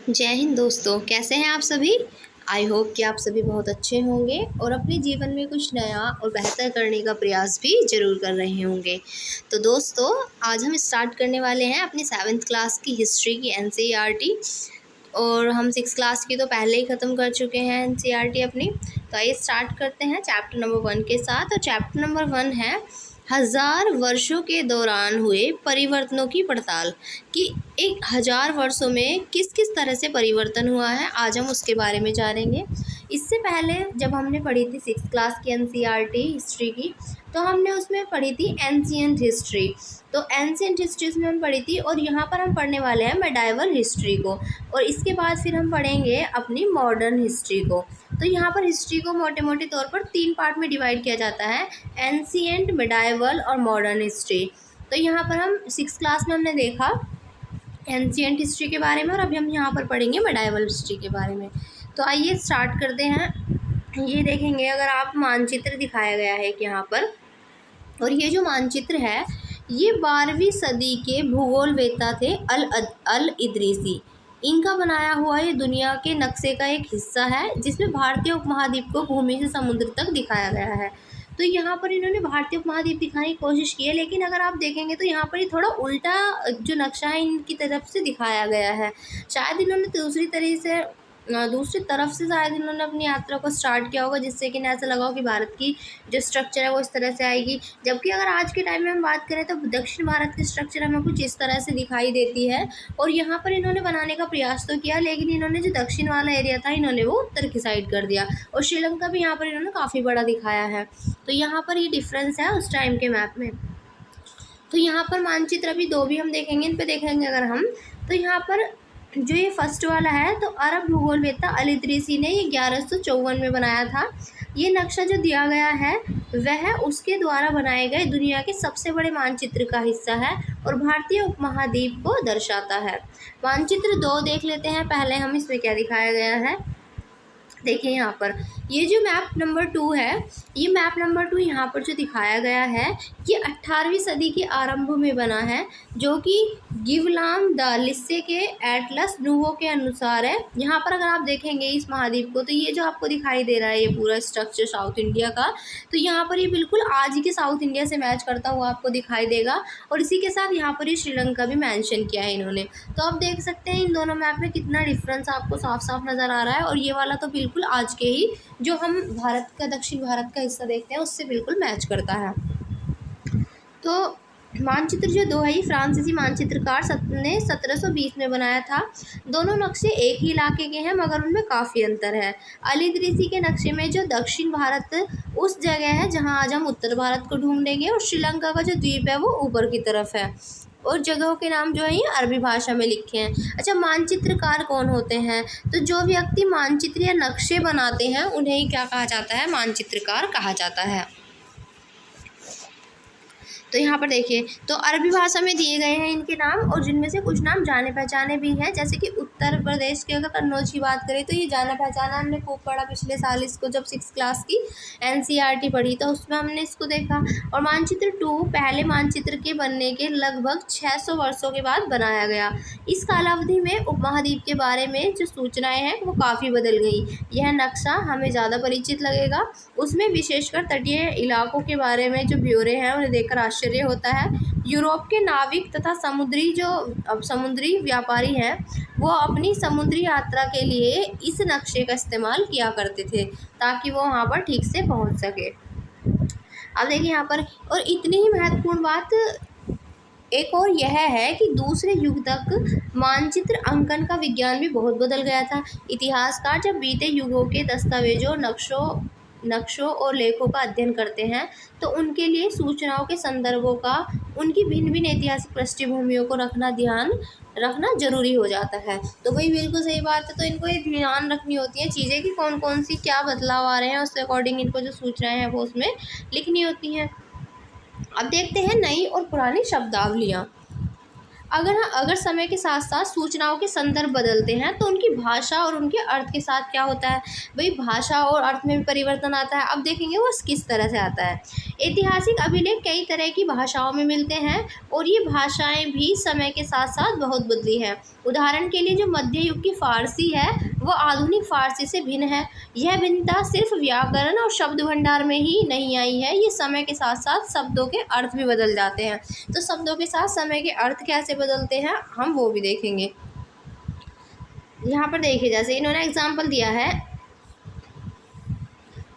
जय हिंद दोस्तों, कैसे हैं आप सभी। आई होप कि आप सभी बहुत अच्छे होंगे और अपने जीवन में कुछ नया और बेहतर करने का प्रयास भी ज़रूर कर रहे होंगे। तो दोस्तों, आज हम स्टार्ट करने वाले हैं अपनी 7th क्लास की हिस्ट्री की एनसीईआरटी। और हम 6th क्लास की तो पहले ही ख़त्म कर चुके हैं एनसीईआरटी अपनी। तो आइए स्टार्ट करते हैं चैप्टर नंबर 1 के साथ। और चैप्टर नंबर 1 है हजार वर्षों के दौरान हुए परिवर्तनों की पड़ताल, कि 1000 वर्षों में किस किस तरह से परिवर्तन हुआ है। आज हम उसके बारे में जानेंगे। इससे पहले जब हमने पढ़ी थी 6th क्लास की एनसीईआरटी हिस्ट्री की, तो हमने उसमें पढ़ी थी एंशिएंट हिस्ट्री। तो एंशिएंट हिस्ट्रीज में हम पढ़ी थी, और यहाँ पर हम पढ़ने वाले हैं मेडाइवल हिस्ट्री को। और इसके बाद फिर हम पढ़ेंगे अपनी मॉडर्न हिस्ट्री को। तो यहाँ पर हिस्ट्री को मोटे मोटे तौर पर 3 पार्ट में डिवाइड किया जाता है, एंशिएंट, मेडाइवल और मॉडर्न हिस्ट्री। तो यहाँ पर हम 6th क्लास में हमने देखा एंशिएंट हिस्ट्री के बारे में, और अभी हम यहाँ पर पढ़ेंगे मेडाइवल हिस्ट्री के बारे में। तो आइए स्टार्ट करते हैं। ये देखेंगे, अगर आप मानचित्र दिखाया गया है कि यहाँ पर, और ये जो मानचित्र है ये 12वीं सदी के भूगोलवेत्ता थे अल इदरीसी। इनका बनाया हुआ ये दुनिया के नक्शे का एक हिस्सा है, जिसमें भारतीय उपमहाद्वीप को भूमि से समुद्र तक दिखाया गया है। तो यहाँ पर इन्होंने भारतीय उपमहाद्वीप दिखाने की कोशिश की है, लेकिन अगर आप देखेंगे तो यहाँ पर ये थोड़ा उल्टा जो नक्शा है इनकी तरफ से दिखाया गया है। शायद इन्होंने दूसरी तरफ से शायद इन्होंने अपनी यात्रा को स्टार्ट किया होगा, जिससे कि इन्हें ऐसा लगा हो कि भारत की जो स्ट्रक्चर है वो इस तरह से आएगी। जबकि अगर आज के टाइम में हम बात करें तो दक्षिण भारत की स्ट्रक्चर हमें कुछ इस तरह से दिखाई देती है। और यहाँ पर इन्होंने बनाने का प्रयास तो किया, लेकिन इन्होंने जो दक्षिण वाला एरिया था इन्होंने वो उत्तर की साइड कर दिया। और श्रीलंका भी यहाँ पर इन्होंने काफ़ी बड़ा दिखाया है। तो यहाँ पर ये डिफरेंस है उस टाइम के मैप में। तो यहाँ पर मानचित्र अभी 2 भी हम देखेंगे, इन पे देखेंगे अगर हम, तो यहाँ पर जो ये फर्स्ट वाला है, तो अरब भूगोलवेत्ता अल इदरीसी ने ये 1154 में बनाया था। ये नक्शा जो दिया गया है वह उसके द्वारा बनाए गए दुनिया के सबसे बड़े मानचित्र का हिस्सा है और भारतीय उपमहाद्वीप को दर्शाता है। मानचित्र 2 देख लेते हैं पहले हम, इसमें क्या दिखाया गया है। देखिए यहाँ पर ये जो मैप नंबर 2 है, ये मैप नंबर 2 यहाँ पर जो दिखाया गया है ये 18वीं सदी के आरंभ में बना है, जो कि गिवलाम द लिस्से के एटलस नूवो के अनुसार है। यहाँ पर अगर आप देखेंगे इस महाद्वीप को, तो ये जो आपको दिखाई दे रहा है ये पूरा स्ट्रक्चर साउथ इंडिया का, तो यहाँ पर ये बिल्कुल आज के साउथ इंडिया से मैच करता हुआ आपको दिखाई देगा। और इसी के साथ यहाँ पर ये श्रीलंका भी मेंशन किया है इन्होंने। तो आप देख सकते हैं इन दोनों मैप में कितना डिफरेंस आपको साफ साफ नज़र आ रहा है। और ये वाला तो बिल्कुल आज के ही जो हम भारत का, दक्षिण भारत का हिस्सा देखते हैं उससे बिल्कुल मैच करता है। तो मानचित्र जो 2 है ये फ्रांसीसी मानचित्रकार ने 1720 में बनाया था। दोनों नक्शे एक ही इलाके के हैं, मगर उनमें काफ़ी अंतर है। अल इदरीसी के नक्शे में जो दक्षिण भारत उस जगह है जहां आज हम उत्तर भारत को ढूंढेंगे, और श्रीलंका का जो द्वीप है वो ऊपर की तरफ है। और जगहों के नाम जो है ये अरबी भाषा में लिखे हैं। अच्छा, मानचित्रकार कौन होते हैं? तो जो व्यक्ति मानचित्र या नक्शे बनाते हैं उन्हें ही क्या कहा जाता है? मानचित्रकार कहा जाता है। तो यहाँ पर देखिए, तो अरबी भाषा में दिए गए हैं इनके नाम, और जिनमें से कुछ नाम जाने पहचाने भी हैं। जैसे कि उत्तर प्रदेश के अगर कन्नौज की बात करें तो ये जाना पहचाना, हमने खूब पढ़ा पिछले साल इसको, जब 6th क्लास की एनसीईआरटी पढ़ी तो उसमें हमने इसको देखा। और मानचित्र 2 पहले मानचित्र के बनने के लगभग 600 वर्षों के बाद बनाया गया। इस कालावधि में उपमहाद्वीप के बारे में जो सूचनाएँ हैं वो काफ़ी बदल गई। यह नक्शा हमें ज़्यादा परिचित लगेगा। उसमें विशेषकर तटीय इलाकों के बारे में जो ब्यौरे हैं उन्हें देखकर आश्चर्य होता है। यूरोप के नाविक तथा समुद्री व्यापारी हैं, वो अपनी समुद्री यात्रा के लिए इस नक्शे का इस्तेमाल किया करते थे ताकि वो वहाँ पर ठीक से पहुँच सके। अब देखिए यहाँ पर, और इतनी ही महत्वपूर्ण बात एक और यह है कि दूसरे युग तक मानचित्र अंकन का विज्ञान भी बहुत बदल गया था। इतिहासकार जब बीते युगों के दस्तावेजों, नक्शों और लेखों का अध्ययन करते हैं तो उनके लिए सूचनाओं के संदर्भों का, उनकी भिन्न भिन्न ऐतिहासिक पृष्ठभूमियों को रखना जरूरी हो जाता है। तो वही बिल्कुल सही बात है। तो इनको ये ध्यान रखनी होती है चीज़ें कि कौन कौन सी क्या बदलाव आ रहे हैं, उसके अकॉर्डिंग इनको जो सूचनाएं हैं वो उसमें लिखनी होती हैं। अब देखते हैं नई और पुरानी शब्दावलियाँ। अगर समय के साथ साथ सूचनाओं के संदर्भ बदलते हैं तो उनकी भाषा और उनके अर्थ के साथ क्या होता है, भाई भाषा और अर्थ में भी परिवर्तन आता है। अब देखेंगे वो किस तरह से आता है। ऐतिहासिक अभिलेख कई तरह की भाषाओं में मिलते हैं और ये भाषाएं भी समय के साथ साथ बहुत बदली हैं। उदाहरण के लिए जो मध्य युग की फ़ारसी है वो आधुनिक फ़ारसी से भिन्न है। यह भिन्नता सिर्फ व्याकरण और शब्द भंडार में ही नहीं आई है, ये समय के साथ साथ शब्दों के अर्थ भी बदल जाते हैं। तो शब्दों के साथ समय के अर्थ कैसे बदलते हैं हम वो भी देखेंगे। यहाँ पर देखिए, जैसे इन्होंने एग्जाम्पल दिया है,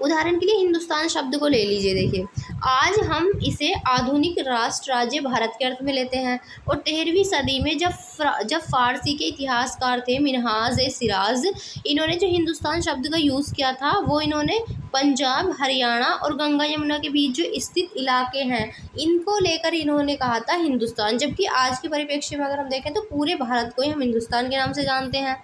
उदाहरण के लिए हिंदुस्तान शब्द को ले लीजिए। देखिए, आज हम इसे आधुनिक राष्ट्र राज्य भारत के अर्थ में लेते हैं और 13वीं सदी में जब फ़ारसी के इतिहासकार थे मिन्हाज ए सिराज, इन्होंने जो हिंदुस्तान शब्द का यूज़ किया था वो इन्होंने पंजाब, हरियाणा और गंगा यमुना के बीच जो स्थित इलाके हैं इनको लेकर इन्होंने कहा था हिंदुस्तान। जबकि आज के परिप्रेक्ष्य में अगर हम देखें तो पूरे भारत को ही हम हिंदुस्तान के नाम से जानते हैं।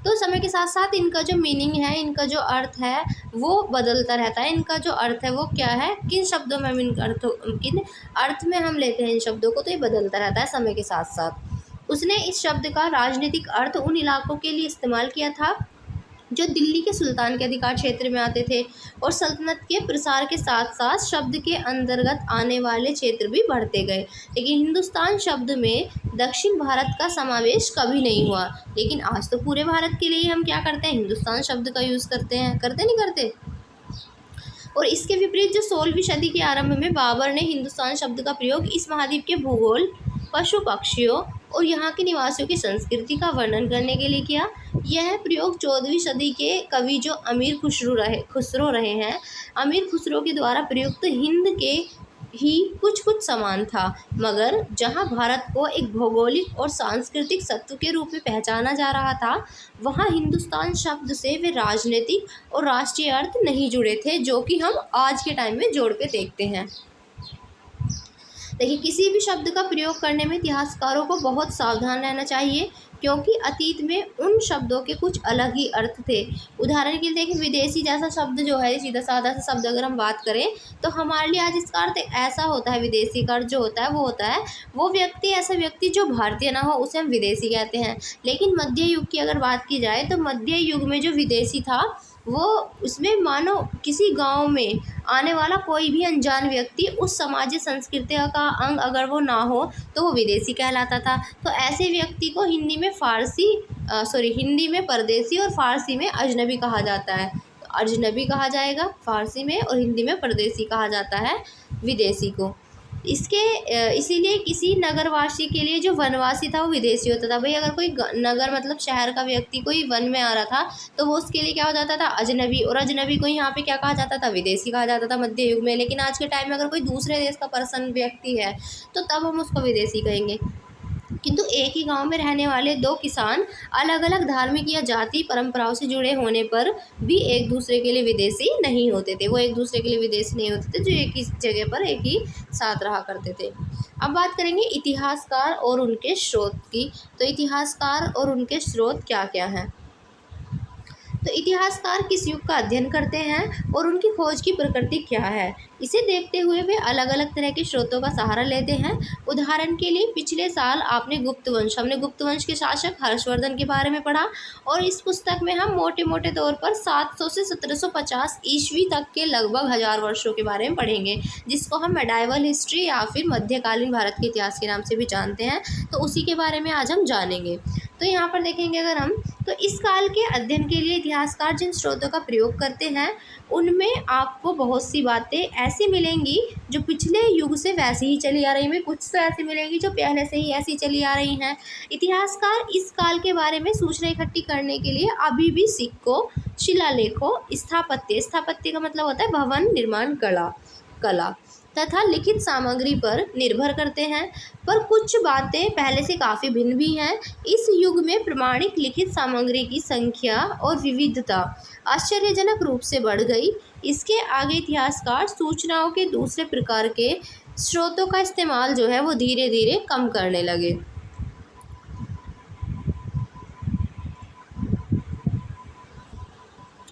तो समय के साथ साथ इनका जो मीनिंग है, इनका जो अर्थ है वो बदलता रहता है। इनका जो अर्थ है वो क्या है, किन शब्दों में हम किन अर्थ में हम लेते हैं इन शब्दों को, तो ये बदलता रहता है समय के साथ साथ। उसने इस शब्द का राजनीतिक अर्थ उन इलाकों के लिए इस्तेमाल किया था जो दिल्ली के सुल्तान के अधिकार क्षेत्र में आते थे और सल्तनत के प्रसार के साथ साथ शब्द के अंतर्गत आने वाले क्षेत्र भी बढ़ते गए। लेकिन हिंदुस्तान शब्द में दक्षिण भारत का समावेश कभी नहीं हुआ। लेकिन आज तो पूरे भारत के लिए हम क्या करते हैं, हिंदुस्तान शब्द का यूज़ करते हैं, करते नहीं करते। और इसके विपरीत जो 16वीं सदी के आरंभ में बाबर ने हिंदुस्तान शब्द का प्रयोग इस महाद्वीप के भूगोल, पशु पक्षियों और यहाँ के निवासियों की संस्कृति का वर्णन करने के लिए किया। यह प्रयोग 14वीं सदी के कवि जो अमीर खुसरो रहे हैं, अमीर खुसरो के द्वारा प्रयुक्त हिंद के ही कुछ समान था, मगर जहाँ भारत को एक भौगोलिक और सांस्कृतिक सत्व के रूप में पहचाना जा रहा था, वहाँ हिंदुस्तान शब्द से वे राजनीतिक और राष्ट्रीय अर्थ नहीं जुड़े थे, जो कि हम आज के टाइम में जोड़ के देखते हैं। देखिए, किसी भी शब्द का प्रयोग करने में इतिहासकारों को बहुत सावधान रहना चाहिए क्योंकि अतीत में उन शब्दों के कुछ अलग ही अर्थ थे। उदाहरण के लिए देखिए, विदेशी जैसा शब्द जो है, सीधा साधा सा शब्द अगर हम बात करें तो हमारे लिए आज इसका अर्थ ऐसा होता है, विदेशी का अर्थ जो होता है वो होता है वो व्यक्ति, ऐसा व्यक्ति जो भारतीय ना हो उसे हम विदेशी कहते हैं। लेकिन मध्य युग की अगर बात की जाए तो मध्य युग में जो विदेशी था वो उसमें मानो किसी गांव में आने वाला कोई भी अनजान व्यक्ति उस सामाजिक संस्कृति का अंग अगर वो ना हो तो वो विदेशी कहलाता था। तो ऐसे व्यक्ति को हिंदी में परदेसी और फ़ारसी में अजनबी कहा जाता है। तो अजनबी कहा जाएगा फ़ारसी में और हिंदी में परदेसी कहा जाता है विदेशी को। इसीलिए किसी नगरवासी के लिए जो वनवासी था वो विदेशी होता था। भाई अगर कोई नगर मतलब शहर का व्यक्ति कोई वन में आ रहा था तो वो उसके लिए क्या हो जाता था, अजनबी। और अजनबी को यहाँ पे क्या कहा जाता था, विदेशी कहा जाता था मध्य युग में। लेकिन आज के टाइम में अगर कोई दूसरे देश का पर्सन व्यक्ति है तो तब हम उसको विदेशी कहेंगे। किंतु एक ही गांव में रहने वाले दो किसान अलग अलग धार्मिक या जाति परंपराओं से जुड़े होने पर भी एक दूसरे के लिए विदेशी नहीं होते थे। वो एक दूसरे के लिए विदेशी नहीं होते थे जो एक ही जगह पर एक ही साथ रहा करते थे। अब बात करेंगे इतिहासकार और उनके स्रोत की। तो इतिहासकार और उनके स्रोत क्या क्या हैं। तो इतिहासकार किस युग का अध्ययन करते हैं और उनकी खोज की प्रकृति क्या है, इसे देखते हुए वे अलग अलग तरह के स्रोतों का सहारा लेते हैं। उदाहरण के लिए पिछले साल हमने गुप्त वंश के शासक हर्षवर्धन के बारे में पढ़ा और इस पुस्तक में हम मोटे मोटे तौर पर 700 से 1750 ईस्वी तक के लगभग 1000 वर्षों के बारे में पढ़ेंगे, जिसको हम मेडाइवल हिस्ट्री या फिर मध्यकालीन भारत के इतिहास के नाम से भी जानते हैं। तो उसी के बारे में आज हम जानेंगे। तो यहाँ पर देखेंगे अगर हम, तो इस काल के अध्ययन के लिए इतिहासकार जिन स्रोतों का प्रयोग करते हैं उनमें आपको बहुत सी बातें ऐसी मिलेंगी जो पिछले युग से वैसी ही चली आ रही हैं, कुछ तो ऐसी मिलेंगी जो पहले से ही ऐसी चली आ रही हैं। इतिहासकार इस काल के बारे में सूचना इकट्ठी करने के लिए अभी भी सिक्कों, शिलालेखों, स्थापत्य का मतलब होता है भवन निर्माण कला तथा लिखित सामग्री पर निर्भर करते हैं, पर कुछ बातें पहले से काफ़ी भिन्न भी हैं। इस युग में प्रमाणिक लिखित सामग्री की संख्या और विविधता आश्चर्यजनक रूप से बढ़ गई। इसके आगे इतिहासकार सूचनाओं के दूसरे प्रकार के स्रोतों का इस्तेमाल जो है वो धीरे धीरे कम करने लगे।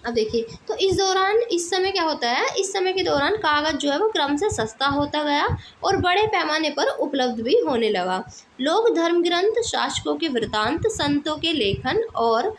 अब देखिए, तो इस समय क्या होता है, इस समय के दौरान कागज़ जो है वो क्रम से सस्ता होता गया और बड़े पैमाने पर उपलब्ध भी होने लगा। लोग धर्म ग्रंथ, शासकों के वृतांत, संतों के लेखन और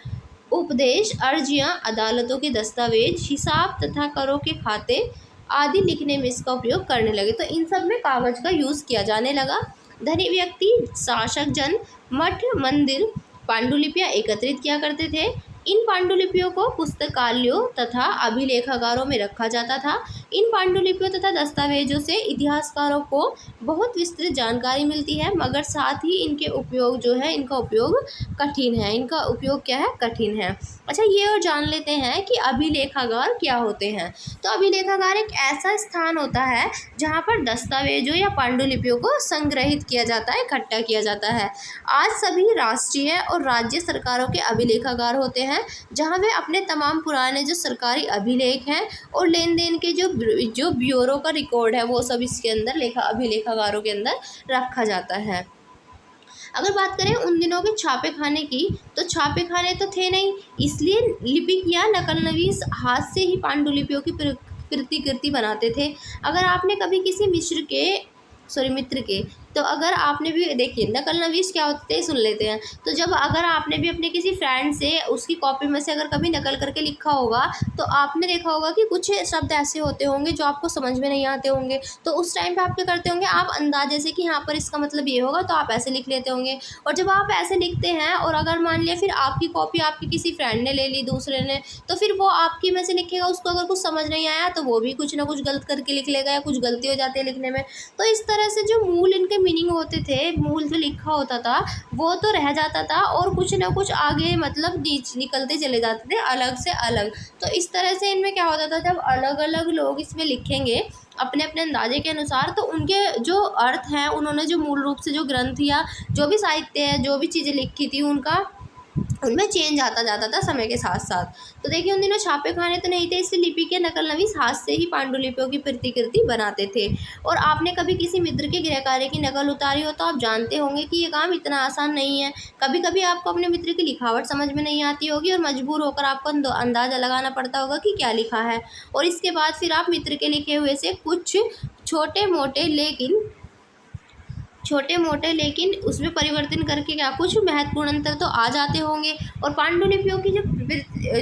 उपदेश, अर्जियां, अदालतों के दस्तावेज, हिसाब तथा करों के खाते आदि लिखने में इसका उपयोग करने लगे। तो इन सब में कागज़ का यूज़ किया जाने लगा। धनी व्यक्ति, शासक जन, मठ, मंदिर पांडुलिपियां एकत्रित किया करते थे। इन पांडुलिपियों को पुस्तकालयों तथा अभिलेखागारों में रखा जाता था। इन पांडुलिपियों तथा दस्तावेजों से इतिहासकारों को बहुत विस्तृत जानकारी मिलती है, मगर साथ ही इनके उपयोग जो है, इनका उपयोग कठिन है। इनका उपयोग क्या है, कठिन है। अच्छा, ये और जान लेते हैं कि अभिलेखागार क्या होते हैं। तो अभिलेखागार एक ऐसा स्थान होता है जहाँ पर दस्तावेजों या पांडुलिपियों को संग्रहित किया जाता है, इकट्ठा किया जाता है। आज सभी राष्ट्रीय और राज्य सरकारों के अभिलेखागार होते हैं, जहां वे अपने तमाम पुराने जो सरकारी अभिलेख हैं और लेन देन के जो ब्यूरो का रिकॉर्ड है वो सब इसके अंदर अभिलेखागारों के अंदर रखा जाता है। अगर बात करें उन दिनों के छापे खाने की, तो छापे खाने तो थे नहीं, इसलिए लिपिक या नकलनवीस हाथ से ही पांडुलिपियों की प्रतिकृति बनाते थे। अगर आपने कभी किसी मित्र के, तो अगर आपने भी देखिए, नकल नवीस क्या होते हैं सुन लेते हैं। तो जब अगर आपने भी अपने किसी फ्रेंड से उसकी कॉपी में से अगर कभी नकल करके लिखा होगा, तो आपने देखा होगा कि कुछ शब्द ऐसे होते होंगे जो आपको समझ में नहीं आते होंगे। तो उस टाइम पे आप क्या करते होंगे, आप अंदाजे से कि यहाँ पर इसका मतलब ये होगा, तो आप ऐसे लिख लेते होंगे। और जब आप ऐसे लिखते हैं और अगर मान लिया फिर आपकी कॉपी आपकी किसी फ्रेंड ने ले ली, दूसरे ने, तो फिर वो आपकी में से लिखेगा, उसको अगर कुछ समझ नहीं आया तो वो भी कुछ ना कुछ गलत करके लिख लेगा या कुछ गलती हो जाती है लिखने में। तो इस तरह से जो मूल इनके मीनिंग होते थे, मूल जो लिखा होता था वो तो रह जाता था और कुछ ना कुछ आगे मतलब निकलते चले जाते थे अलग से अलग। तो इस तरह से इनमें क्या होता था, जब अलग अलग लोग इसमें लिखेंगे अपने अपने अंदाजे के अनुसार, तो उनके जो अर्थ हैं, उन्होंने जो मूल रूप से जो ग्रंथ या जो भी साहित्य है, जो भी चीज़ें लिखी थी, उनमें चेंज आता जाता था समय के साथ साथ। तो देखिए, उन दिनों छापे खाने तो नहीं थे, इसलिए लिपि के नकल नवीस हाथ से ही पांडुलिपियों की प्रतिकृति बनाते थे। और आपने कभी किसी मित्र के गृह कार्य की नकल उतारी हो तो आप जानते होंगे कि ये काम इतना आसान नहीं है। कभी कभी आपको अपने मित्र की लिखावट समझ में नहीं आती होगी और मजबूर होकर आपको अंदाजा लगाना पड़ता होगा कि क्या लिखा है, और इसके बाद फिर आप मित्र के लिखे हुए से कुछ छोटे मोटे लेकिन उसमें परिवर्तन करके क्या कुछ महत्वपूर्ण अंतर तो आ जाते होंगे। और पांडुलिपियों की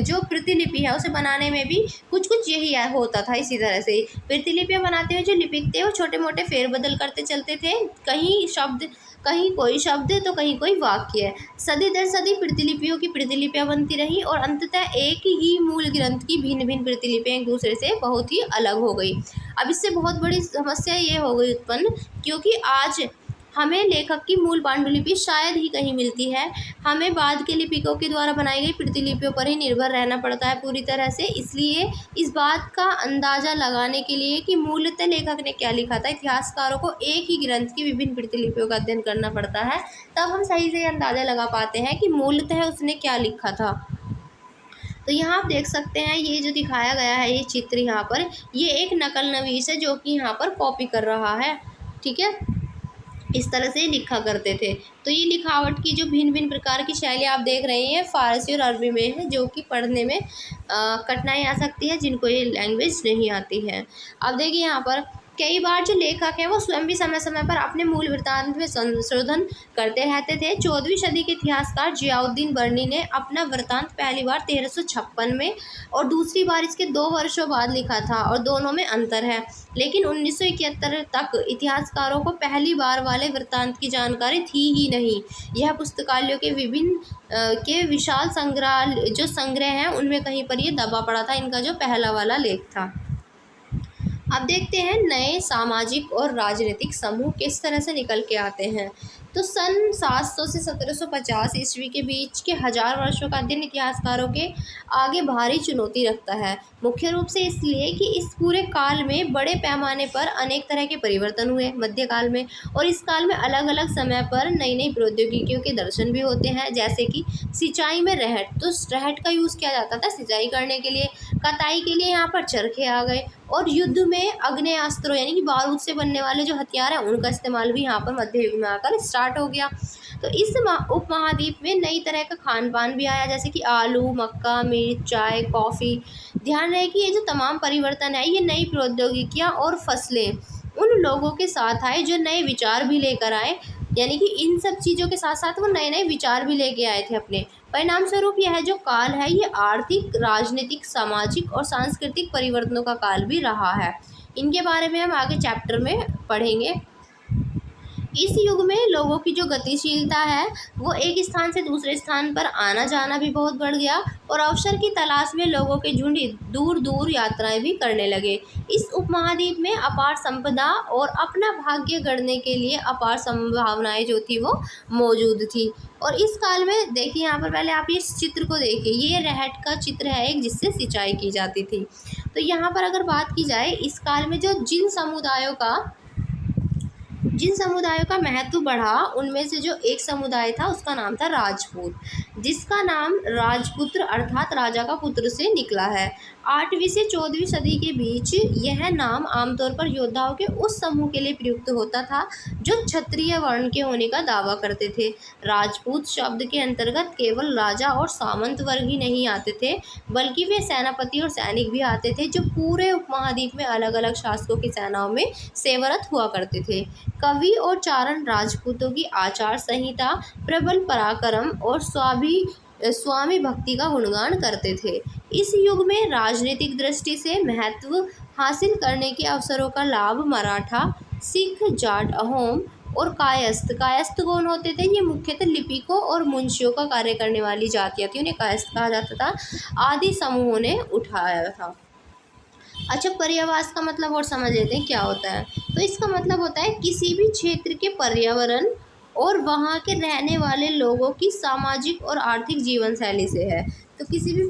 जो प्रतिलिपि है उसे बनाने में भी कुछ यही होता था। इसी तरह से प्रतिलिपियां बनाते हुए जो लिपिक थे वो छोटे मोटे फेरबदल करते चलते थे, कहीं कोई शब्द तो कहीं कोई वाक्य। सदी दर सदी प्रतिलिपियों की प्रतिलिपियां बनती रही और अंततः एक ही मूल ग्रंथ की भिन्न भिन्न प्रतिलिपियां एक दूसरे से बहुत ही अलग हो गई। अब इससे बहुत बड़ी समस्या ये हो गई उत्पन्न, क्योंकि आज हमें लेखक की मूल पांडुलिपि शायद ही कहीं मिलती है। हमें बाद के लिपिकों के द्वारा बनाई गई प्रतिलिपियों पर ही निर्भर रहना पड़ता है पूरी तरह से। इसलिए इस बात का अंदाज़ा लगाने के लिए कि मूलतः लेखक ने क्या लिखा था, इतिहासकारों को एक ही ग्रंथ की विभिन्न प्रतिलिपियों का अध्ययन करना पड़ता है, तब हम सही से अंदाज़ा लगा पाते हैं कि मूलतः उसने क्या लिखा था। तो यहाँ आप देख सकते हैं, ये जो दिखाया गया है ये चित्र यहाँ पर, ये एक नकल नवीस है जो कि यहाँ पर कॉपी कर रहा है। ठीक है, इस तरह से लिखा करते थे। तो ये लिखावट की जो भिन्न भिन्न प्रकार की शैली आप देख रहे हैं फ़ारसी और अरबी में है, जो कि पढ़ने में कठिनाई आ सकती है जिनको ये लैंग्वेज नहीं आती है। अब देखिए, यहाँ पर कई बार जो लेखक हैं वो स्वयं भी समय समय पर अपने मूल वृत्तांत में संशोधन करते रहते थे। 14वीं सदी के इतिहासकार जियाउद्दीन बर्नी ने अपना वृत्तांत पहली बार 1356 में और दूसरी बार इसके 2 वर्षों बाद लिखा था, और दोनों में अंतर है। लेकिन 1971 तक इतिहासकारों को पहली बार वाले वृत्तांत की जानकारी थी ही नहीं। यह पुस्तकालयों के के विशाल संग्रह हैं उनमें कहीं पर ये दबा पड़ा था, इनका जो पहला वाला लेख था। अब देखते हैं नए सामाजिक और राजनीतिक समूह किस तरह से निकल के आते हैं। तो सन 700 से 1750 ईस्वी के बीच के 1000 वर्षों का अध्ययन इतिहासकारों के आगे भारी चुनौती रखता है, मुख्य रूप से इसलिए कि इस पूरे काल में बड़े पैमाने पर अनेक तरह के परिवर्तन हुए मध्यकाल में, और इस काल में अलग अलग समय पर नई नई प्रौद्योगिकियों के दर्शन भी होते हैं, जैसे कि सिंचाई में रहट। तो रहट का यूज़ किया जाता था सिंचाई करने के लिए, कताई के लिए यहाँ पर चरखे आ गए, और युद्ध में आग्नेयास्त्रों यानी कि बारूद से बनने वाले जो हथियार हैं उनका इस्तेमाल भी यहाँ पर मध्य युग में आकर स्टार्ट हो गया। तो इस उपमहाद्वीप में नई तरह का खान पान भी आया, जैसे कि आलू, मक्का, मिर्च, चाय, कॉफ़ी। ध्यान रहे कि ये जो तमाम परिवर्तन है, ये नई प्रौद्योगिकियाँ और फसलें उन लोगों के साथ आए जो नए विचार भी लेकर आए, यानी कि इन सब चीज़ों के साथ साथ वो नए नए विचार भी लेके आए थे अपने। परिणाम स्वरूप यह जो काल है, ये आर्थिक, राजनीतिक, सामाजिक और सांस्कृतिक परिवर्तनों का काल भी रहा है। इनके बारे में हम आगे चैप्टर में पढ़ेंगे। इस युग में लोगों की जो गतिशीलता है, वो एक स्थान से दूसरे स्थान पर आना जाना भी बहुत बढ़ गया, और अवसर की तलाश में लोगों के झुंड दूर दूर यात्राएं भी करने लगे। इस उपमहाद्वीप में अपार संपदा और अपना भाग्य गढ़ने के लिए अपार संभावनाएं जो थी वो मौजूद थी। और इस काल में देखिए, यहाँ पर पहले आप इस चित्र को देखिए, ये रहट का चित्र है एक, जिससे सिंचाई की जाती थी। तो यहाँ पर अगर बात की जाए, इस काल में जो जिन समुदायों का महत्व बढ़ा, उनमें से जो एक समुदाय था उसका नाम था राजपूत, जिसका नाम राजपुत्र अर्थात राजा का पुत्र से निकला है। 8वीं से 14वीं सदी के बीच यह नाम आमतौर पर योद्धाओं के उस समूह के लिए प्रयुक्त होता था जो क्षत्रिय वर्ण के होने का दावा करते थे। राजपूत शब्द के अंतर्गत केवल राजा और सामंत वर्ग ही नहीं आते थे, बल्कि वे सेनापति और सैनिक भी आते थे, जो पूरे उपमहाद्वीप में अलग अलग शासकों की सेनाओं में सेवारत हुआ करते थे। कवि और चारण राजपूतों की आचार संहिता, प्रबल पराक्रम और स्वामी भक्ति का गुणगान करते थे। इस युग में राजनीतिक दृष्टि से महत्व हासिल करने के अवसरों का लाभ मराठा, सिख, जाट, अहोम और कायस्थ कौन होते थे? ये मुख्यतः लिपिकों और मुंशियों का कार्य करने वाली जातियाँ थी, उन्हें कायस्थ कहा जाता था, आदि समूहों ने उठाया था। अच्छा, पर्यावास का मतलब और समझ लेते हैं क्या होता है। तो इसका मतलब होता है किसी भी क्षेत्र के पर्यावरण और वहाँ के रहने वाले लोगों की सामाजिक और आर्थिक जीवन शैली से है। तो किसी भी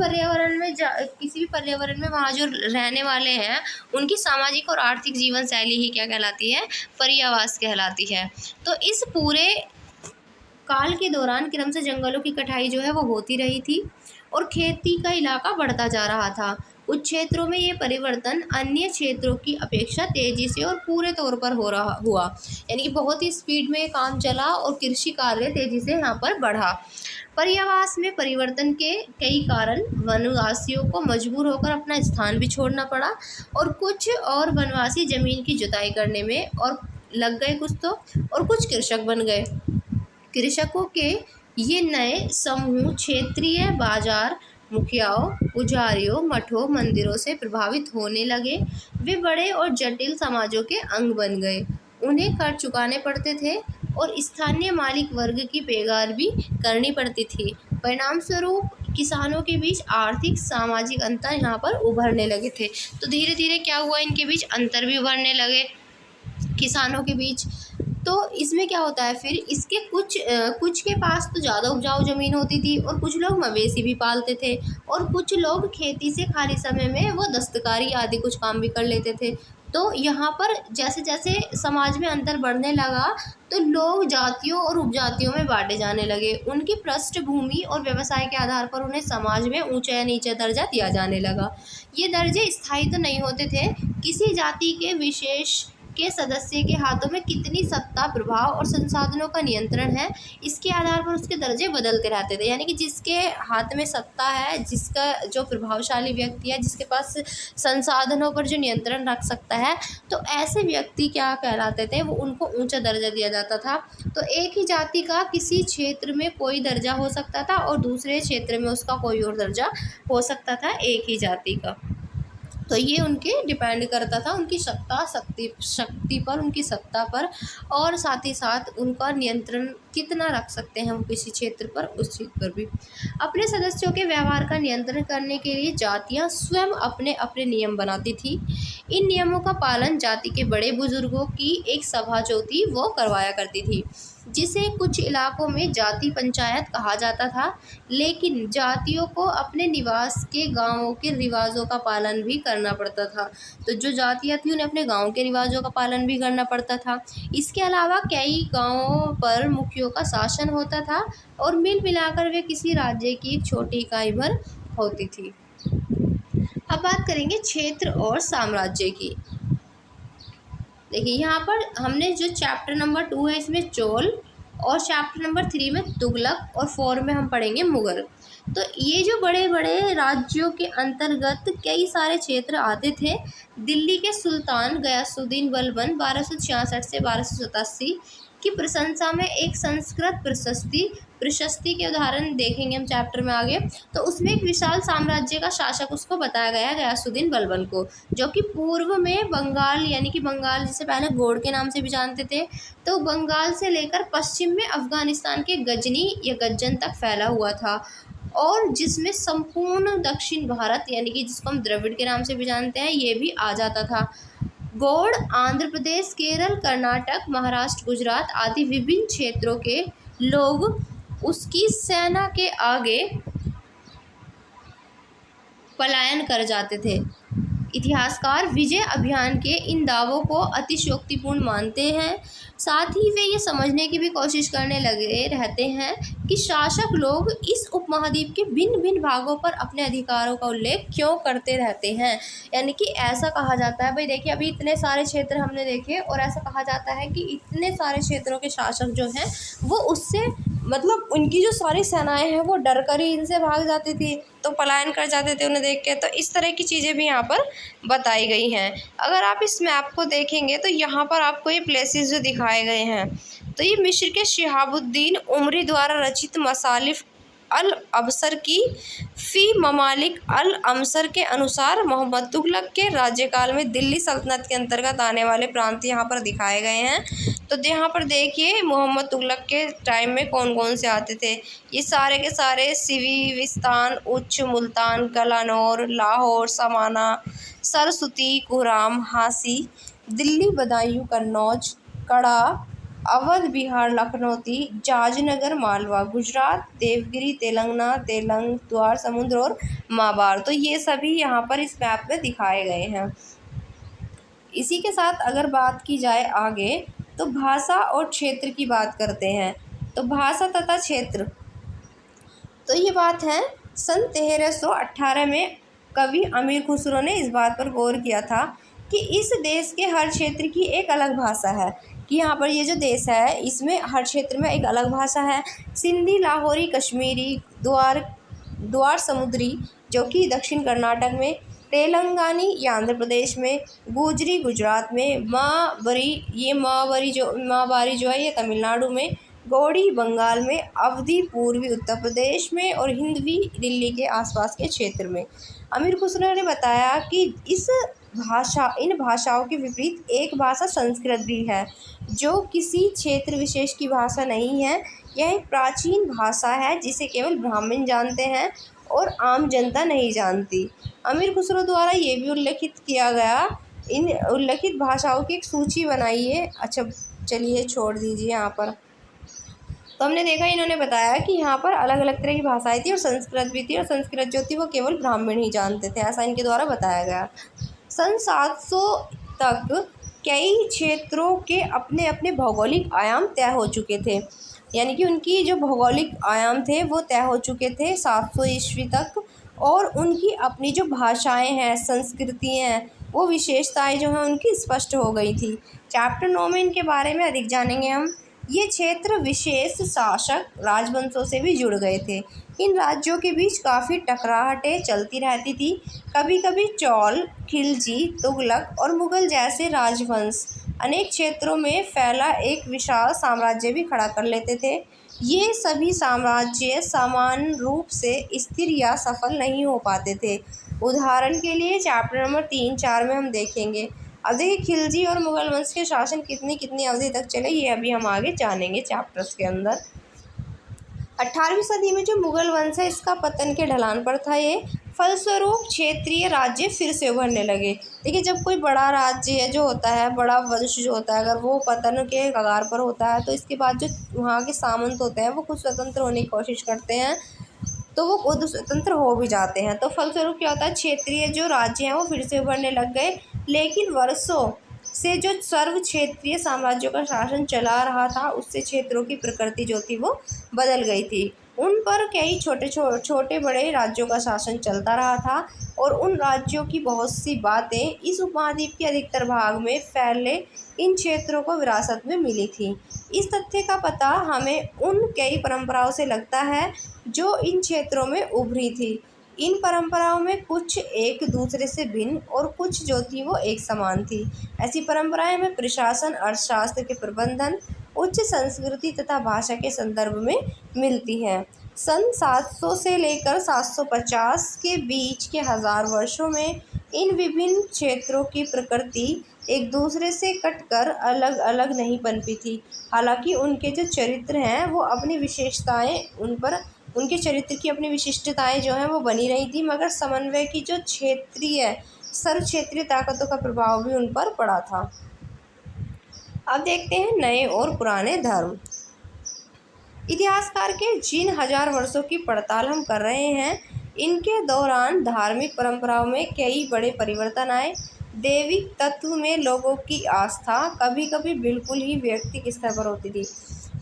पर्यावरण में वहाँ जो रहने वाले हैं, उनकी सामाजिक और आर्थिक जीवन शैली ही क्या कहलाती है? पर्यावास कहलाती है। तो इस पूरे काल के दौरान क्रम से जंगलों की कटाई जो है वो होती रही थी, और खेती का इलाका बढ़ता जा रहा था। कुछ क्षेत्रों में ये परिवर्तन अन्य क्षेत्रों की अपेक्षा तेज़ी से और पूरे तौर पर हुआ, यानी कि बहुत ही स्पीड में काम चला और कृषि कार्य तेज़ी से यहाँ पर बढ़ा। पर्यावास में परिवर्तन के कई कारण वनवासियों को मजबूर होकर अपना स्थान भी छोड़ना पड़ा, और कुछ और वनवासी ज़मीन की जुताई करने में और लग गए कुछ तो, और कुछ कृषक बन गए। कृषकों के ये नए समूह क्षेत्रीय बाजार मुखियाओं, पुजारियों, मठों, मंदिरों से प्रभावित होने लगे। वे बड़े और जटिल समाजों के अंग बन गए। उन्हें कर चुकाने पड़ते थे और स्थानीय मालिक वर्ग की पैगार भी करनी पड़ती थी। परिणाम स्वरूप किसानों के बीच आर्थिक सामाजिक अंतर यहाँ पर उभरने लगे थे। तो धीरे धीरे क्या हुआ, इनके बीच अंतर भी उभरने लगे किसानों के बीच। तो इसमें क्या होता है फिर, इसके कुछ के पास तो ज़्यादा उपजाऊ ज़मीन होती थी, और कुछ लोग मवेशी भी पालते थे, और कुछ लोग खेती से खाली समय में वो दस्तकारी आदि कुछ काम भी कर लेते थे। तो यहाँ पर जैसे जैसे समाज में अंतर बढ़ने लगा, तो लोग जातियों और उपजातियों में बांटे जाने लगे। उनकी पृष्ठभूमि और व्यवसाय के आधार पर उन्हें समाज में ऊंचा या नीचा दर्जा दिया जाने लगा। ये दर्जे स्थायी तो नहीं होते थे। किसी जाति के विशेष के सदस्य के हाथों में कितनी सत्ता, प्रभाव और संसाधनों का नियंत्रण है, इसके आधार पर उसके दर्जे बदलते रहते थे। यानी कि जिसके हाथ में सत्ता है, जिसका जो प्रभावशाली व्यक्ति है, जिसके पास संसाधनों पर जो नियंत्रण रख सकता है, तो ऐसे व्यक्ति क्या कहलाते थे? वो उनको ऊंचा दर्जा दिया जाता था। तो एक ही जाति का किसी क्षेत्र में कोई दर्जा हो सकता था, और दूसरे क्षेत्र में उसका कोई और दर्जा हो सकता था, एक ही जाति का। तो ये उनके डिपेंड करता था, उनकी शक्ति पर, उनकी सत्ता पर, और साथ ही साथ उनका नियंत्रण कितना रख सकते हैं वो किसी क्षेत्र पर, उस चीज़ पर भी। अपने सदस्यों के व्यवहार का नियंत्रण करने के लिए जातियां स्वयं अपने अपने नियम बनाती थी। इन नियमों का पालन जाति के बड़े बुजुर्गों की एक सभा जो थी वो करवाया करती थी, जिसे कुछ इलाकों में जाति पंचायत कहा जाता था। लेकिन जातियों को अपने निवास के गांवों के रिवाजों का पालन भी करना पड़ता था। तो जो जातियाँ थी उन्हें अपने गांव के रिवाजों का पालन भी करना पड़ता था। इसके अलावा कई गांवों पर मुखियों का शासन होता था, और मिल मिलाकर वे किसी राज्य की एक छोटी इकाई भर होती थी। अब बात करेंगे क्षेत्र और साम्राज्य की। देखिए, यहाँ पर हमने जो चैप्टर नंबर 2 है, इसमें चोल, और चैप्टर नंबर 3 में तुगलक और 4 में हम पढ़ेंगे मुग़ल। तो ये जो बड़े बड़े राज्यों के अंतर्गत कई सारे क्षेत्र आते थे। दिल्ली के सुल्तान गयासुद्दीन बलबन 1266 से 1287 की प्रशंसा में एक संस्कृत प्रशस्ति के उदाहरण देखेंगे हम चैप्टर में आगे। तो उसमें एक विशाल साम्राज्य का शासक उसको बताया गया है, गयासुद्दीन बलबन को, जो कि पूर्व में बंगाल, यानी कि बंगाल जिसे पहले गोड़ के नाम से भी जानते थे, तो बंगाल से लेकर पश्चिम में अफगानिस्तान के गजनी या गज्जन तक फैला हुआ था, और जिसमें संपूर्ण दक्षिण भारत, यानी कि जिसको हम द्रविड़ के नाम से भी जानते हैं, ये भी आ जाता था। गौड़ आंध्र प्रदेश, केरल, कर्नाटक, महाराष्ट्र, गुजरात आदि विभिन्न क्षेत्रों के लोग उसकी सेना के आगे पलायन कर जाते थे। इतिहासकार विजय अभियान के इन दावों को अतिशयोक्तिपूर्ण मानते हैं। साथ ही वे ये समझने की भी कोशिश करने लगे रहते हैं कि शासक लोग इस उपमहाद्वीप के भिन्न भिन्न भागों पर अपने अधिकारों का उल्लेख क्यों करते रहते हैं। यानी कि ऐसा कहा जाता है, भाई देखिए अभी इतने सारे क्षेत्र हमने देखे, और ऐसा कहा जाता है कि इतने सारे क्षेत्रों के शासक जो हैं वो उससे मतलब उनकी जो सारी सेनाएं हैं वो डर कर ही इनसे भाग जाती थी, तो पलायन कर जाते थे उन्हें देख के। तो इस तरह की चीज़ें भी यहाँ पर बताई गई हैं। अगर आप इस मैप को देखेंगे तो यहाँ पर आपको ये प्लेसेस जो दिखाए गए हैं, तो ये मिस्र के शिहाबुद्दीन उमरी द्वारा रचित मसालिफ अल अबसर की फ़ी ममालिक अल अमसर के अनुसार मोहम्मद तुगलक के राज्यकाल में दिल्ली सल्तनत के अंतर्गत आने वाले प्रांत यहाँ पर दिखाए गए हैं। तो यहाँ पर देखिए मोहम्मद तुगलक के टाइम में कौन कौन से आते थे। ये सारे के सारे सिविस्तान, उच्च, मुल्तान, गलानौर, लाहौर, समाना, सरस्वती, कुराम, हासी, दिल्ली, बदायूं, कन्नौज, कड़ा, अवध, बिहार, लखनौती, जाजनगर, मालवा, गुजरात, देवगिरी, तेलंगाना, द्वार समुद्र और माबार। तो ये सभी यहाँ पर इस मैप में दिखाए गए हैं। इसी के साथ अगर बात की जाए आगे, तो भाषा और क्षेत्र की बात करते हैं। तो भाषा तथा क्षेत्र, तो ये बात है सन 1318 में कवि अमीर खुसरो ने इस बात पर गौर किया था कि इस देश के हर क्षेत्र की एक अलग भाषा है, कि यहाँ पर ये जो देश है इसमें हर क्षेत्र में एक अलग भाषा है। सिंधी, लाहौरी, कश्मीरी, द्वार समुद्री जो कि दक्षिण कर्नाटक में, तेलंगानी या आंध्र प्रदेश में, गुजरी गुजरात में, मावारी जो है ये तमिलनाडु में, गौड़ी बंगाल में, अवधी पूर्वी उत्तर प्रदेश में और हिंदवी दिल्ली के आसपास के क्षेत्र में। अमीर खुसरो ने बताया कि इन भाषाओं के विपरीत एक भाषा संस्कृत भी है, जो किसी क्षेत्र विशेष की भाषा नहीं है। यह एक प्राचीन भाषा है जिसे केवल ब्राह्मण जानते हैं और आम जनता नहीं जानती। अमीर खुसरो द्वारा ये भी उल्लेखित किया गया, इन उल्लेखित भाषाओं की एक सूची बनाइए। अच्छा चलिए छोड़ दीजिए यहाँ पर। तो हमने देखा, इन्होंने बताया कि यहाँ पर अलग अलग तरह की भाषाएं थी और संस्कृत भी थी, और संस्कृत जो थी वो केवल ब्राह्मण ही जानते थे, ऐसा इनके द्वारा बताया गया। सन 700 तक कई क्षेत्रों के अपने अपने भौगोलिक आयाम तय हो चुके थे, यानी कि उनकी जो भौगोलिक आयाम थे वो तय हो चुके थे 700 ईस्वी तक, और उनकी अपनी जो भाषाएं हैं, संस्कृति हैं, वो विशेषताएं जो हैं उनकी स्पष्ट हो गई थी। चैप्टर 9 में इनके बारे में अधिक जानेंगे हम। ये क्षेत्र विशेष शासक राजवंशों से भी जुड़ गए थे। इन राज्यों के बीच काफ़ी टकराहटें चलती रहती थी। कभी कभी चौल, खिलजी, तुगलक और मुग़ल जैसे राजवंश अनेक क्षेत्रों में फैला एक विशाल साम्राज्य भी खड़ा कर लेते थे। ये सभी साम्राज्य समान रूप से स्थिर या सफल नहीं हो पाते थे। उदाहरण के लिए चैप्टर नंबर 3-4 में हम देखेंगे। अब देखिए खिलजी और मुग़ल वंश के शासन कितनी अवधि तक चले, ये अभी हम आगे जानेंगे चैप्टर्स के अंदर। 18वीं सदी में जो मुग़ल वंश है इसका पतन के ढलान पर था ये। फलस्वरूप क्षेत्रीय राज्य फिर से उभरने लगे। देखिए जब कोई बड़ा राज्य जो होता है, बड़ा वंश जो होता है, अगर वो पतन के कगार पर होता है तो इसके बाद जो वहाँ के सामंत होते हैं वो खुद स्वतंत्र होने की कोशिश करते हैं, तो वो खुद स्वतंत्र हो भी जाते हैं। तो फलस्वरूप क्या होता है, क्षेत्रीय जो राज्य हैं वो फिर से उभरने लग गए। लेकिन वर्षों से जो सर्व क्षेत्रीय साम्राज्यों का शासन चला रहा था उससे क्षेत्रों की प्रकृति जो थी वो बदल गई थी। उन पर कई छोटे बड़े राज्यों का शासन चलता रहा था और उन राज्यों की बहुत सी बातें इस उपमहाद्वीप के अधिकतर भाग में फैले इन क्षेत्रों को विरासत में मिली थी। इस तथ्य का पता हमें उन कई परंपराओं से लगता है जो इन क्षेत्रों में उभरी थी। इन परंपराओं में कुछ एक दूसरे से भिन्न और कुछ जो थी वो एक समान थी। ऐसी परंपराएं हमें प्रशासन, अर्थशास्त्र के प्रबंधन, उच्च संस्कृति तथा भाषा के संदर्भ में मिलती हैं। सन 700 से लेकर 750 के बीच के हजार वर्षों में इन विभिन्न क्षेत्रों की प्रकृति एक दूसरे से कटकर अलग अलग नहीं पनपी थी। हालांकि उनके जो चरित्र हैं वो अपनी विशेषताएं उनके चरित्र की अपनी विशिष्टताएं जो हैं वो बनी रही थी, मगर समन्वय की जो सर्व क्षेत्रीय ताकतों का प्रभाव भी उन पर पड़ा था। अब देखते हैं नए और पुराने धर्म। इतिहासकार के जिन हजार वर्षों की पड़ताल हम कर रहे हैं, इनके दौरान धार्मिक परंपराओं में कई बड़े परिवर्तन आए। दैविक तत्व में लोगों की आस्था कभी कभी बिल्कुल ही वैयक्तिक स्तर पर होती थी।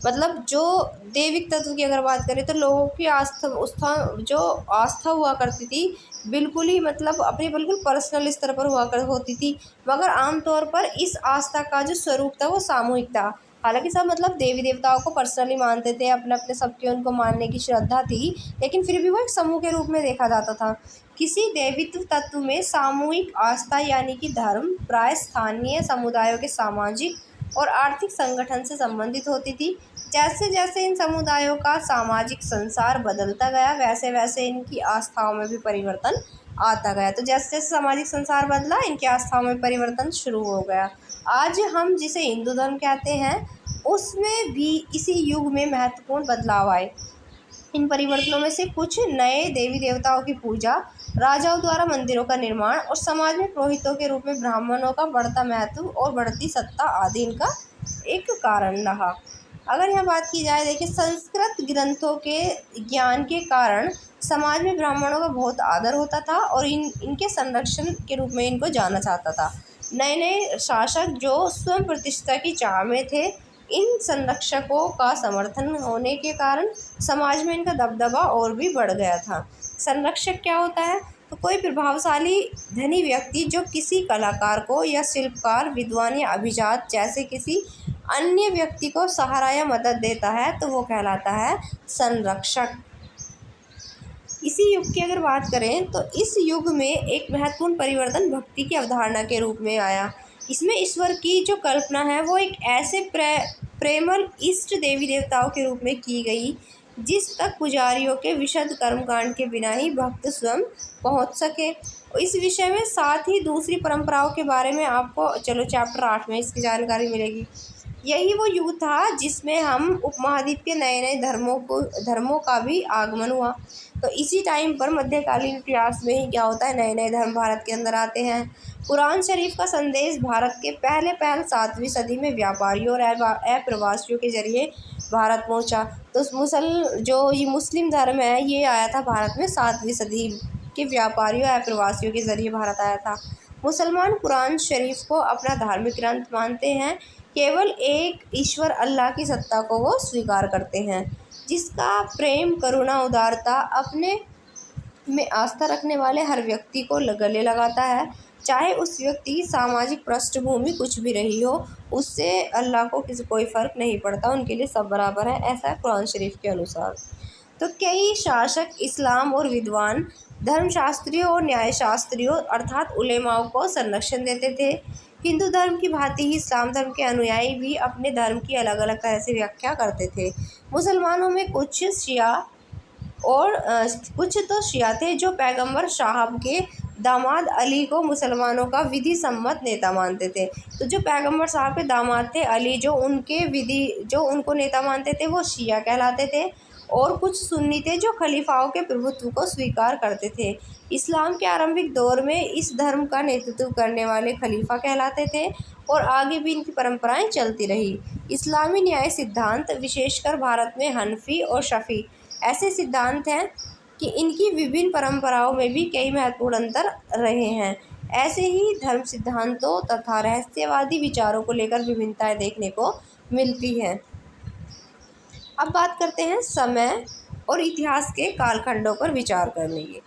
मतलब जो दैविक तत्व की अगर बात करें तो लोगों की आस्था हुआ करती थी बिल्कुल ही मतलब अपने बिल्कुल पर्सनल स्तर पर होती थी, मगर आमतौर पर इस आस्था का जो स्वरूप था वो सामूहिक था। हालांकि सब मतलब देवी देवताओं को पर्सनली मानते थे, अपने अपने सबके उनको मानने की श्रद्धा थी, लेकिन फिर भी वो एक समूह के रूप में देखा जाता था। किसी दैवित्व तत्व में सामूहिक आस्था यानी कि धर्म प्राय स्थानीय समुदायों के सामाजिक और आर्थिक संगठन से संबंधित होती थी। जैसे जैसे इन समुदायों का सामाजिक संसार बदलता गया, वैसे वैसे इनकी आस्थाओं में भी परिवर्तन आता गया। तो जैसे जैसे सामाजिक संसार बदला, इनकी आस्थाओं में परिवर्तन शुरू हो गया। आज हम जिसे हिंदू धर्म कहते हैं, उसमें भी इसी युग में महत्वपूर्ण बदलाव आए। इन परिवर्तनों में से कुछ नए देवी देवताओं की पूजा, राजाओं द्वारा मंदिरों का निर्माण और समाज में पुरोहितों के रूप में ब्राह्मणों का बढ़ता महत्व और बढ़ती सत्ता आदि इनका एक कारण रहा। अगर यहाँ बात की जाए, देखिए संस्कृत ग्रंथों के ज्ञान के कारण समाज में ब्राह्मणों का बहुत आदर होता था और इनके संरक्षण के रूप में इनको जाना जाता था। नए नए शासक जो स्वयं प्रतिष्ठा की चाह में थे, इन संरक्षकों का समर्थन होने के कारण समाज में इनका दबदबा और भी बढ़ गया था। संरक्षक क्या होता है? तो कोई प्रभावशाली धनी व्यक्ति जो किसी कलाकार को या शिल्पकार, विद्वान या अभिजात जैसे किसी अन्य व्यक्ति को सहारा या मदद देता है तो वो कहलाता है संरक्षक। इसी युग की अगर बात करें तो इस युग में एक महत्वपूर्ण परिवर्तन भक्ति की अवधारणा के रूप में आया। इसमें ईश्वर की जो कल्पना है वो एक ऐसे प्रेमल इष्ट देवी देवताओं के रूप में की गई जिस तक पुजारियों के विशद कर्मकांड के बिना ही भक्त स्वयं पहुंच सके। इस विषय में साथ ही दूसरी परंपराओं के बारे में आपको चैप्टर 8 में इसकी जानकारी मिलेगी। यही वो युग था जिसमें हम उपमहाद्वीप के नए नए धर्मों का भी आगमन हुआ। तो इसी टाइम पर मध्यकालीन इतिहास में ही क्या होता है, नए नए धर्म भारत के अंदर आते हैं। कुरान शरीफ का संदेश भारत के पहल 7वीं सदी में व्यापारियों और अप्रवासियों के जरिए भारत पहुंचा। तो ये मुस्लिम धर्म है, ये आया था भारत में 7वीं सदी के व्यापारियों और अप्रवासियों के जरिए भारत आया था। मुसलमान कुरान शरीफ को अपना धार्मिक ग्रंथ मानते हैं। केवल एक ईश्वर अल्लाह की सत्ता को वो स्वीकार करते हैं, जिसका प्रेम, करुणा, उदारता अपने में आस्था रखने वाले हर व्यक्ति को गले लगाता है। चाहे उस व्यक्ति की सामाजिक पृष्ठभूमि कुछ भी रही हो, उससे अल्लाह को कोई फ़र्क नहीं पड़ता, उनके लिए सब बराबर है, ऐसा है कुरान शरीफ के अनुसार। तो कई शासक, इस्लाम और विद्वान धर्मशास्त्रियों और न्यायशास्त्रियों अर्थात उलेमाओं को संरक्षण देते थे। हिंदू धर्म की भांति ही इस्लाम धर्म के अनुयायी भी अपने धर्म की अलग अलग तरह से व्याख्या करते थे। मुसलमानों में कुछ तो शिया थे जो पैगंबर साहब के दामाद अली को मुसलमानों का विधि सम्मत नेता मानते थे। तो जो पैगंबर साहब के दामाद थे अली, जो उनको नेता मानते थे, वो शिया कहलाते थे। और कुछ सुन्नी थे जो खलीफाओं के प्रभुत्व को स्वीकार करते थे। इस्लाम के आरंभिक दौर में इस धर्म का नेतृत्व करने वाले खलीफा कहलाते थे और आगे भी इनकी परंपराएं चलती रही। इस्लामी न्याय सिद्धांत, विशेषकर भारत में हनफी और शफी ऐसे सिद्धांत हैं कि इनकी विभिन्न परंपराओं में भी कई महत्वपूर्ण अंतर रहे हैं। ऐसे ही धर्म सिद्धांतों तथा रहस्यवादी विचारों को लेकर विभिन्नताएं देखने को मिलती हैं। अब बात करते हैं समय और इतिहास के कालखंडों पर विचार करेंगे।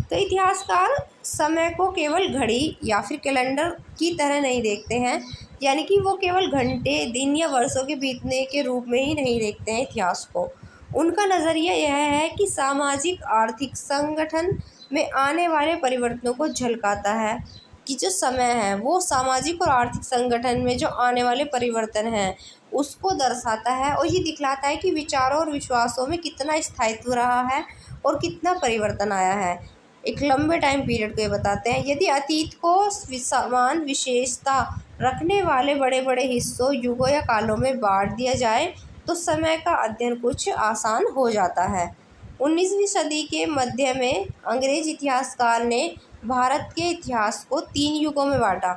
तो इतिहासकार समय को केवल घड़ी या फिर कैलेंडर की तरह नहीं देखते हैं, यानी कि वो केवल घंटे, दिन या वर्षों के बीतने के रूप में ही नहीं देखते हैं इतिहास को। उनका नज़रिया यह है कि सामाजिक आर्थिक संगठन में आने वाले परिवर्तनों को झलकाता है, कि जो समय है वो सामाजिक और आर्थिक संगठन में जो आने वाले परिवर्तन हैं उसको दर्शाता है, और ये दिखलाता है कि विचारों और विश्वासों में कितना स्थायित्व रहा है और कितना परिवर्तन आया है। एक लंबे टाइम पीरियड को ये बताते हैं। यदि अतीत को समान विशेषता रखने वाले बड़े बड़े हिस्सों, युगों या कालों में बांट दिया जाए तो समय का अध्ययन कुछ आसान हो जाता है। 19वीं सदी के मध्य में अंग्रेज इतिहासकार ने भारत के इतिहास को 3 युगों में बांटा।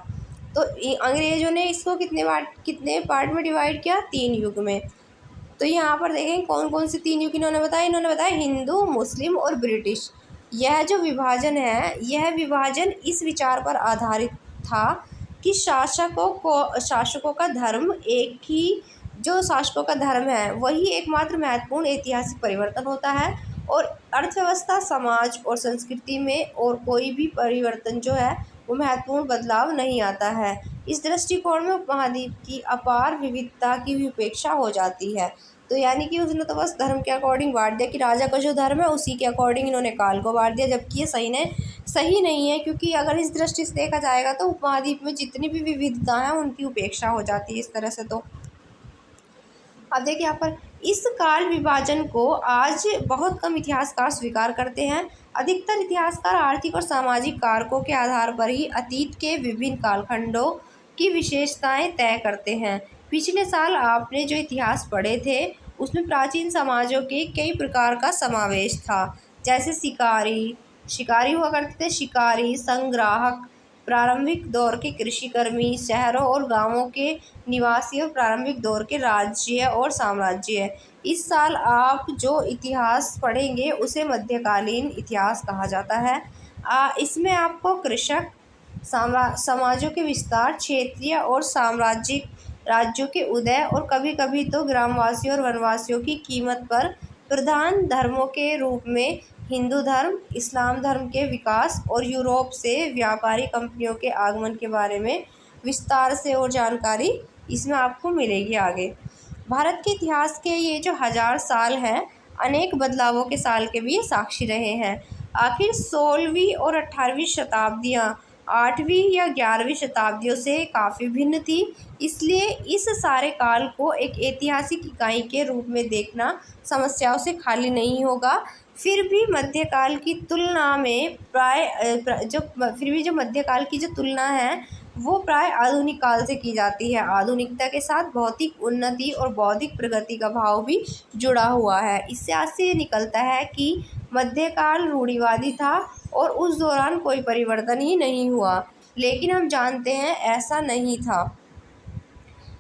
तो अंग्रेजों ने इसको कितने पार्ट में डिवाइड किया? 3 युग में। तो यहाँ पर देखें कौन कौन से 3 युग इन्होंने बताया हिंदू, मुस्लिम और ब्रिटिश। यह जो विभाजन है, यह विभाजन इस विचार पर आधारित था कि शासकों का धर्म एक ही, जो शासकों का धर्म है वही एकमात्र महत्वपूर्ण ऐतिहासिक परिवर्तन होता है, और अर्थव्यवस्था, समाज और संस्कृति में और कोई भी परिवर्तन जो है वो महत्वपूर्ण बदलाव नहीं आता है। इस दृष्टिकोण में उपमहाद्वीप की अपार विविधता की भी उपेक्षा हो जाती है। तो यानी कि उसने तो बस धर्म के अकॉर्डिंग बांट दिया कि राजा का जो धर्म है उसी के अकॉर्डिंग इन्होंने काल को बांट दिया, जबकि ये सही नहीं है, क्योंकि अगर इस दृष्टि से देखा जाएगा तो उपमहाद्वीप में जितनी भी विविधता है उनकी उपेक्षा हो जाती है इस तरह से। तो अब देखिए यहाँ पर इस काल विभाजन को आज बहुत कम इतिहासकार स्वीकार करते हैं। अधिकतर इतिहासकार आर्थिक और सामाजिक कारकों के आधार पर ही अतीत के विभिन्न कालखंडों की विशेषताएं तय करते हैं। पिछले साल आपने जो इतिहास पढ़े थे उसमें प्राचीन समाजों के कई प्रकार का समावेश था, जैसे शिकारी हुआ करते थे, शिकारी, संग्राहक, प्रारंभिक दौर के कृषिकर्मी, शहरों और गांवों के निवासी और प्रारंभिक दौर के राज्य और साम्राज्य। इस साल आप जो इतिहास पढ़ेंगे उसे मध्यकालीन इतिहास कहा जाता है। इसमें आपको कृषक समाजों के विस्तार, क्षेत्रीय और साम्राज्यिक राज्यों के उदय और कभी कभी तो ग्रामवासियों और वनवासियों की कीमत पर प्रधान धर्मों के रूप में हिंदू धर्म, इस्लाम धर्म के विकास और यूरोप से व्यापारी कंपनियों के आगमन के बारे में विस्तार से और जानकारी इसमें आपको मिलेगी आगे। भारत के इतिहास के ये जो 1000 साल हैं अनेक बदलावों के साल के भी साक्षी रहे हैं। आखिर 16वीं और 18वीं शताब्दियाँ 8वीं या 11वीं शताब्दियों से काफ़ी भिन्न थी, इसलिए इस सारे काल को एक ऐतिहासिक इकाई के रूप में देखना समस्याओं से खाली नहीं होगा। फिर भी मध्यकाल की तुलना में जो मध्यकाल की जो तुलना है वो प्राय आधुनिक काल से की जाती है। आधुनिकता के साथ भौतिक उन्नति और बौद्धिक प्रगति का भाव भी जुड़ा हुआ है। इससे आज से ये निकलता है कि मध्यकाल रूढ़िवादी था और उस दौरान कोई परिवर्तन ही नहीं हुआ, लेकिन हम जानते हैं ऐसा नहीं था।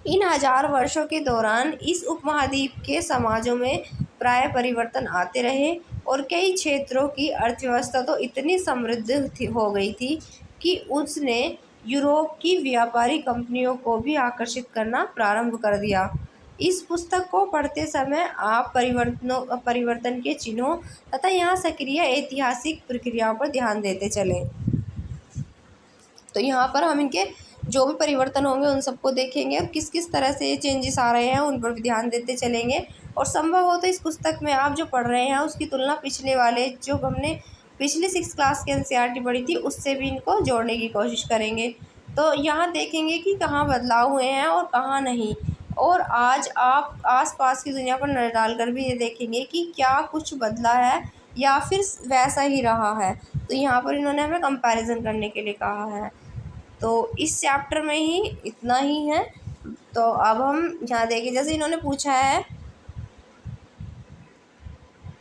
इन 1000 वर्षों के दौरान इस उपमहाद्वीप के समाजों में प्राय परिवर्तन आते रहे और कई क्षेत्रों की अर्थव्यवस्था तो इतनी समृद्ध हो गई थी कि उसने यूरोप की व्यापारी कंपनियों को भी आकर्षित करना प्रारंभ कर दिया। इस पुस्तक को पढ़ते समय आप परिवर्तन के चिन्हों तथा यहाँ सक्रिय ऐतिहासिक प्रक्रियाओं पर ध्यान देते चलें। तो यहाँ पर हम इनके जो भी परिवर्तन होंगे उन सबको देखेंगे और किस किस तरह से ये चेंजेस आ रहे हैं उन पर भी ध्यान देते चलेंगे। और संभव हो तो इस पुस्तक में आप जो पढ़ रहे हैं उसकी तुलना पिछले वाले जो हमने पिछले 6 क्लास के एनसीईआरटी पढ़ी थी उससे भी इनको जोड़ने की कोशिश करेंगे। तो यहाँ देखेंगे कि कहाँ बदलाव हुए हैं और कहाँ नहीं, और आज आप आसपास की दुनिया पर नज़र डालकर भी ये देखेंगे कि क्या कुछ बदला है या फिर वैसा ही रहा है। तो यहाँ पर इन्होंने हमें कंपैरिजन करने के लिए कहा है। तो इस चैप्टर में ही इतना ही है। तो अब हम यहाँ देखिए, जैसे इन्होंने पूछा है,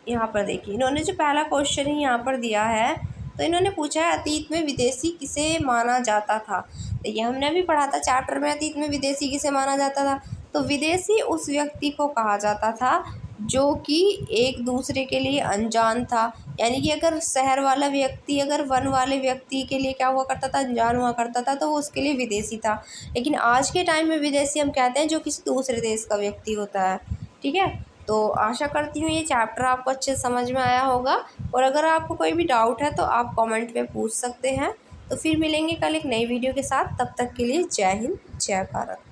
यहाँ पर देखिए इन्होंने जो पहला क्वेश्चन ही यहाँ पर दिया है, तो इन्होंने पूछा है अतीत में विदेशी किसे माना जाता था। तो ये हमने भी पढ़ा था चैप्टर में, अतीत में विदेशी किसे माना जाता था। तो विदेशी उस व्यक्ति को कहा जाता था जो कि एक दूसरे के लिए अनजान था, यानी कि अगर शहर वाला व्यक्ति अगर वन वाले व्यक्ति के लिए क्या हुआ करता था, अनजान हुआ करता था, तो वो उसके लिए विदेशी था। लेकिन आज के टाइम में विदेशी हम कहते हैं जो किसी दूसरे देश का व्यक्ति होता है। ठीक है, तो आशा करती हूँ ये चैप्टर आपको अच्छे से समझ में आया होगा, और अगर आपको कोई भी डाउट है तो आप कमेंट में पूछ सकते हैं। तो फिर मिलेंगे कल एक नई वीडियो के साथ, तब तक के लिए जय हिंद जय भारत।